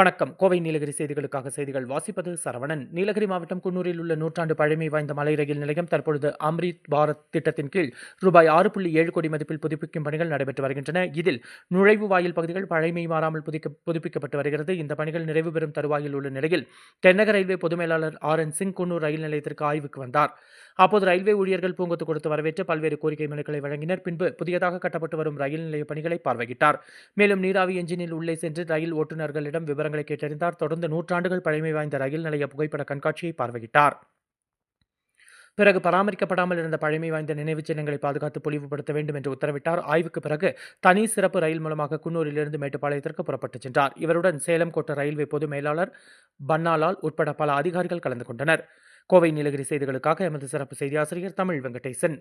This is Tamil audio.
வணக்கம். கோவை நீலகிரி செய்திகளுக்காக செய்திகள் வாசிப்பது சரவணன். நீலகிரி மாவட்டம் குன்னூரில் உள்ள நூற்றாண்டு பழமை வாய்ந்த மலை ரயில் நிலையம் தற்பொழுது அம்ரித் பாரத் திட்டத்தின் கீழ் ரூபாய் 6.7 கோடி மதிப்பில் புதுப்பிக்கும் பணிகள் நடைபெற்று வருகின்றன. இதில் நுழைவு வாயில் பகுதிகள் பழமை மாறாமல் புதுப்பிக்கப்பட்டு வருகிறது. இந்த பணிகள் நிறைவு பெறும் தருவாயில் உள்ள நிலையில் தென்னக ரயில்வே பொது மேலாளர் RN சிங் குன்னூர் ரயில் நிலையத்திற்கு ஆய்வுக்கு வந்தார். அப்போது ரயில்வே ஊழியர்கள் பூங்கொத்து கொடுத்து வரவேற்று பல்வேறு கோரிக்கை மனுக்களை வழங்கினர். பின்பு புதியதாக கட்டப்பட்டு வரும் ரயில் நிலைய பணிகளை பார்வையிட்டார். மேலும் நீராவி என்ஜினில் உள்ளே சென்று ரயில் ஓட்டுநர்களிடம் விவரங்களை கேட்டறிந்தார். தொடர்ந்து நூற்றாண்டுகள் பழமை வாய்ந்த ரயில் நிலைய புகைப்பட கண்காட்சியை பார்வையிட்டார். பிறகு பராமரிக்கப்படாமல் இருந்த பழமை வாய்ந்த நினைவுச் சின்னங்களை பாதுகாத்து பொலிவுபடுத்த வேண்டும் என்று உத்தரவிட்டார். ஆய்வுக்கு பிறகு தனி சிறப்பு ரயில் மூலமாக குன்னூரிலிருந்து மேட்டுப்பாளையத்திற்கு புறப்பட்டுச் சென்றார். இவருடன் சேலம் கோட்ட ரயில்வே பொது மேலாளர் பன்னாலால் உட்பட பல அதிகாரிகள் கலந்து கொண்டனர். கோவை நீலகிரி செய்திகளுக்காக எமது சிறப்பு செய்தி ஆசிரியர் தமிழ் வெங்கடேசன்.